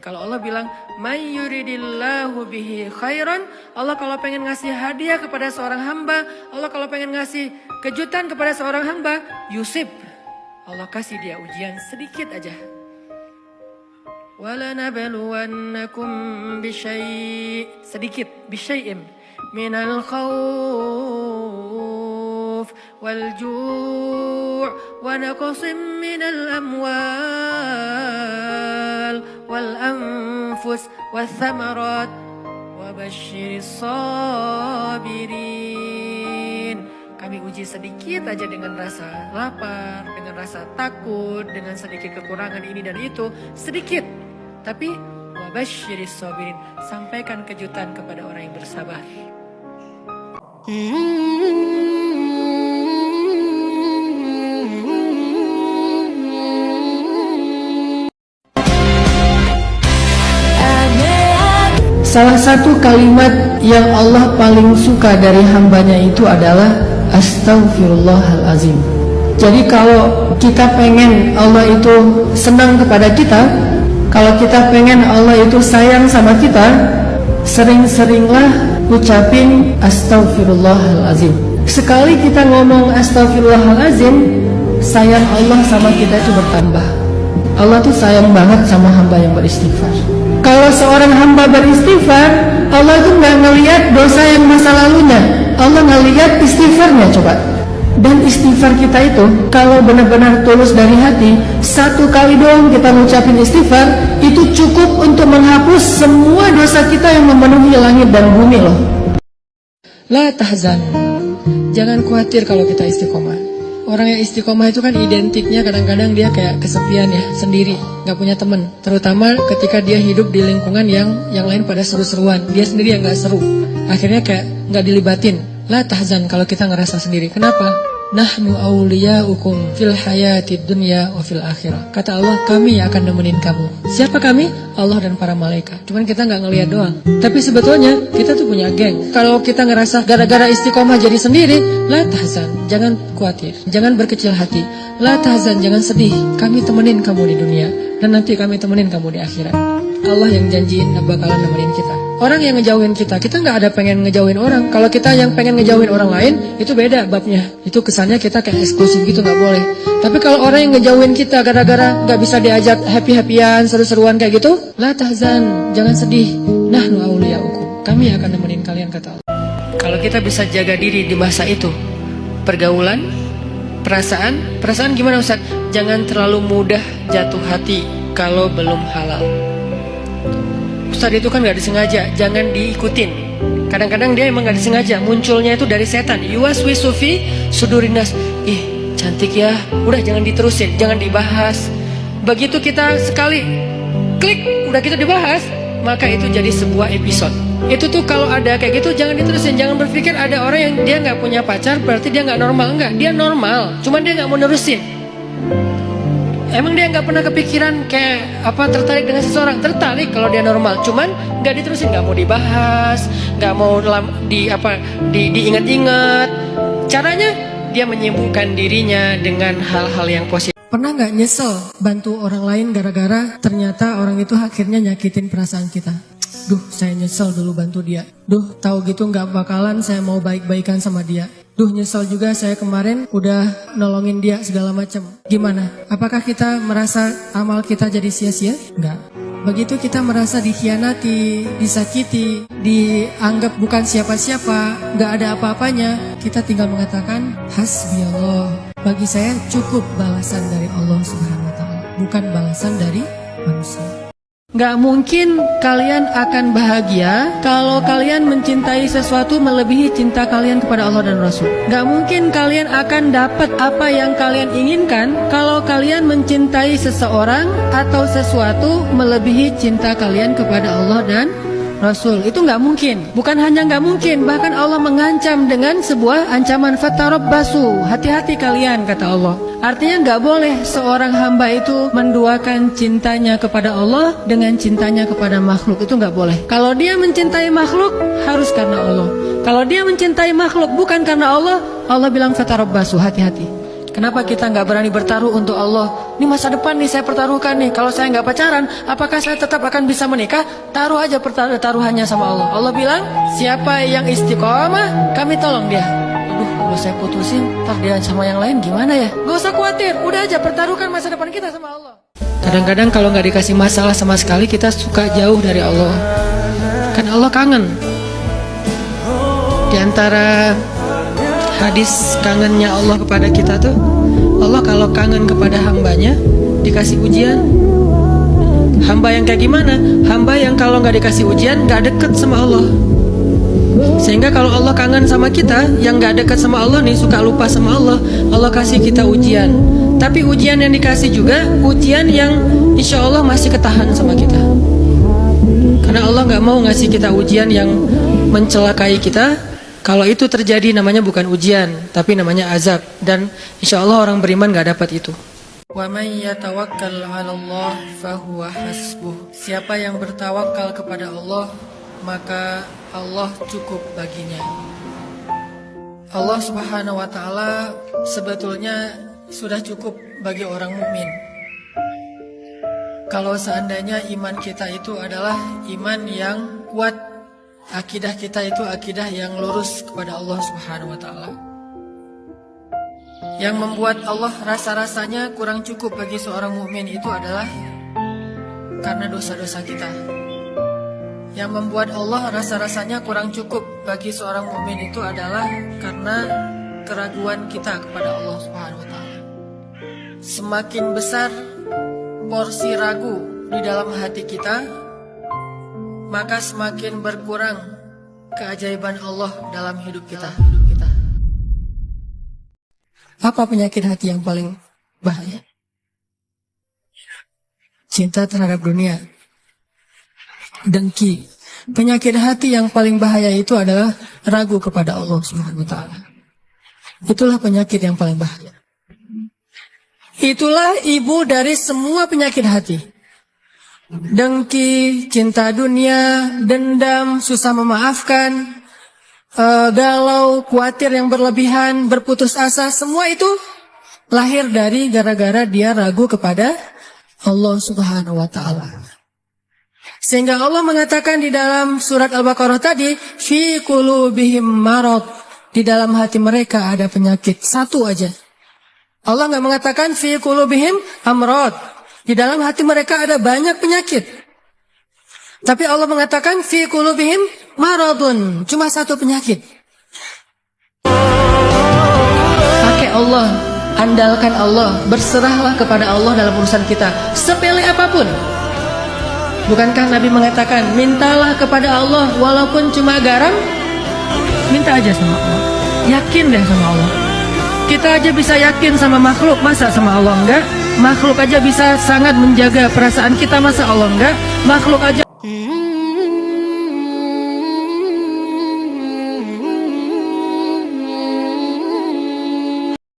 Kalau Allah bilang, "May yuridillahu bihi khairan", Allah kalau pengen ngasih hadiah kepada seorang hamba, Allah kalau pengen ngasih kejutan kepada seorang hamba, yusib. Allah kasih dia ujian sedikit aja. وَلَنَبْلُوَنَّكُمْ بِشَيْءٍ sedikit, بِشَيْءٍ مِنَ الْخَوْفِ وَالْجُوعِ وَنَقْصٍ مِنَ الْأَمْوَالِ وَالْأَنْفُسِ وَالثَّمَرَاتِ وَبَشِّرِ الصَّابِرِينَ. Kami uji sedikit aja dengan rasa lapar, dengan rasa takut, dengan sedikit kekurangan ini dan itu, sedikit. Tapi wabasyiris sabirin, sampaikan kejutan kepada orang yang bersabar. Salah satu kalimat yang Allah paling suka dari hambanya itu adalah Astaghfirullahalazim. Jadi kalau kita pengen Allah itu senang kepada kita, kalau kita pengen Allah itu sayang sama kita, sering-seringlah ucapin Astaghfirullahalazim. Sekali kita ngomong Astaghfirullahalazim, sayang Allah sama kita itu bertambah. Allah tuh sayang banget sama hamba yang beristighfar. Kalau seorang hamba beristighfar, Allah tuh nggak ngelihat dosa yang masa lalunya, Allah ngelihat istighfarnya. Coba. Dan istighfar kita itu kalau benar-benar tulus dari hati, satu kali doang kita ngucapin istighfar, itu cukup untuk menghapus semua dosa kita yang memenuhi langit dan bumi loh. La tahzan, jangan khawatir kalau kita istiqomah. Orang yang istiqomah itu kan identiknya kadang-kadang dia kayak kesepian ya, sendiri, gak punya teman. Terutama ketika dia hidup di lingkungan yang lain pada seru-seruan, dia sendiri yang gak seru, akhirnya kayak gak dilibatin. La tahzan kalau kita ngerasa sendiri. Kenapa? Nahnu awliya'ukum fil hayatid dunya wa fil akhirah. Kata Allah, kami yang akan nemenin kamu. Siapa kami? Allah dan para malaikat. Cuman kita gak ngelihat doang. Tapi sebetulnya kita tuh punya geng. Kalau kita ngerasa gara-gara istiqomah jadi sendiri, la tahzan, jangan khawatir, jangan berkecil hati. La tahzan, jangan sedih. Kami temenin kamu di dunia, dan nanti kami temenin kamu di akhirat. Allah yang janjiin bakalan nemenin kita. Orang yang ngejauhin kita nggak ada pengen ngejauhin orang. Kalau kita yang pengen ngejauhin orang lain, itu beda babnya. Itu kesannya kita kayak eksklusif gitu, nggak boleh. Tapi kalau orang yang ngejauhin kita gara-gara nggak bisa diajak happy-happyan, seru-seruan kayak gitu, la tahzan, jangan sedih. Nahnu awliya'ukum, kami akan nemenin kalian, kata Allah. Kalau kita bisa jaga diri di masa itu, pergaulan, perasaan gimana Ustaz? Jangan terlalu mudah jatuh hati kalau belum halal. Ustaz itu kan gak disengaja, jangan diikutin. Kadang-kadang dia emang gak disengaja, munculnya itu dari setan. Yuwaswisu fi sudurinas. Ih, cantik ya, udah jangan diterusin, jangan dibahas. Begitu kita sekali klik, udah kita dibahas, maka itu jadi sebuah episode. Itu tuh kalau ada kayak gitu jangan diterusin. Jangan berpikir ada orang yang dia gak punya pacar berarti dia gak normal. Enggak, dia normal, cuman dia gak mau nerusin. Emang dia nggak pernah kepikiran kayak tertarik dengan seseorang? Tertarik kalau dia normal, cuman nggak diterusin, nggak mau dibahas, nggak mau diingat-ingat. Caranya dia menyibukkan dirinya dengan hal-hal yang positif. Pernah nggak nyesel bantu orang lain gara-gara ternyata orang itu akhirnya nyakitin perasaan kita? Duh, saya nyesel dulu bantu dia. Duh, tahu gitu nggak bakalan saya mau baik-baikan sama dia. Duh, nyesel juga saya kemarin udah nolongin dia segala macam. Gimana? Apakah kita merasa amal kita jadi sia-sia? Enggak. Begitu kita merasa dikhianati, disakiti, dianggap bukan siapa-siapa, nggak ada apa-apanya, kita tinggal mengatakan hasbiyallah. Bagi saya cukup balasan dari Allah Subhanahu wa taala, bukan balasan dari manusia. Gak mungkin kalian akan bahagia kalau kalian mencintai sesuatu melebihi cinta kalian kepada Allah dan Rasul. Gak mungkin kalian akan dapat apa yang kalian inginkan kalau kalian mencintai seseorang atau sesuatu melebihi cinta kalian kepada Allah dan Rasul. Itu gak mungkin. Bukan hanya gak mungkin, bahkan Allah mengancam dengan sebuah ancaman, fatarabbasu, hati-hati kalian, kata Allah. Artinya gak boleh seorang hamba itu menduakan cintanya kepada Allah dengan cintanya kepada makhluk. Itu gak boleh. Kalau dia mencintai makhluk, harus karena Allah. Kalau dia mencintai makhluk bukan karena Allah, Allah bilang fatarabbasu, hati-hati. Kenapa kita nggak berani bertaruh untuk Allah? Ini masa depan nih saya pertaruhkan nih. Kalau saya nggak pacaran, apakah saya tetap akan bisa menikah? Taruh aja taruhannya sama Allah. Allah bilang, siapa yang istiqomah, kami tolong dia. Aduh, kalau saya putusin, ntar dia sama yang lain gimana ya? Gak usah khawatir, udah aja pertaruhkan masa depan kita sama Allah. Kadang-kadang kalau nggak dikasih masalah sama sekali, kita suka jauh dari Allah. Kan Allah kangen. Di antara hadis kangennya Allah kepada kita tuh, Allah kalau kangen kepada hambanya dikasih ujian. Hamba yang kayak gimana? Hamba yang kalau nggak dikasih ujian nggak deket sama Allah. Sehingga kalau Allah kangen sama kita, yang nggak dekat sama Allah nih, suka lupa sama Allah, Allah kasih kita ujian. Tapi ujian yang dikasih juga ujian yang insya Allah masih ketahan sama kita. Karena Allah nggak mau ngasih kita ujian yang mencelakai kita. Kalau itu terjadi namanya bukan ujian, tapi namanya azab. Dan insya Allah orang beriman gak dapat itu. Wa may yatawakkal 'ala Allah fahuwa hasbuh. Siapa yang bertawakal kepada Allah, maka Allah cukup baginya. Allah Subhanahu wa taala sebetulnya sudah cukup bagi orang mukmin. Kalau seandainya iman kita itu adalah iman yang kuat, akidah kita itu akidah yang lurus kepada Allah Subhanahu wa taala. Yang membuat Allah rasa-rasanya kurang cukup bagi seorang mukmin itu adalah karena dosa-dosa kita. Yang membuat Allah rasa-rasanya kurang cukup bagi seorang mukmin itu adalah karena keraguan kita kepada Allah Subhanahu wa taala. Semakin besar porsi ragu di dalam hati kita, maka semakin berkurang keajaiban Allah dalam hidup kita. Apa penyakit hati yang paling bahaya? Cinta terhadap dunia, dengki. Penyakit hati yang paling bahaya itu adalah ragu kepada Allah Subhanahu wa taala. Itulah penyakit yang paling bahaya. Itulah ibu dari semua penyakit hati. Dengki, cinta dunia, dendam, susah memaafkan, galau, khawatir yang berlebihan, berputus asa, semua itu lahir dari gara-gara dia ragu kepada Allah Subhanahu wa taala. Sehingga Allah mengatakan di dalam surat Al-Baqarah tadi, fi qulubihim marad, di dalam hati mereka ada penyakit, satu aja. Allah nggak mengatakan fi qulubihim amrad, di dalam hati mereka ada banyak penyakit. Tapi Allah mengatakan fi qulubihim maradun, cuma satu penyakit. Pakai Allah, andalkan Allah, berserahlah kepada Allah dalam urusan kita, sepele apapun. Bukankah Nabi mengatakan, mintalah kepada Allah walaupun cuma garam, minta aja sama Allah. Yakin deh sama Allah. Kita aja bisa yakin sama makhluk, masa sama Allah enggak? Makhluk aja bisa sangat menjaga perasaan kita, masa Allah enggak? Makhluk aja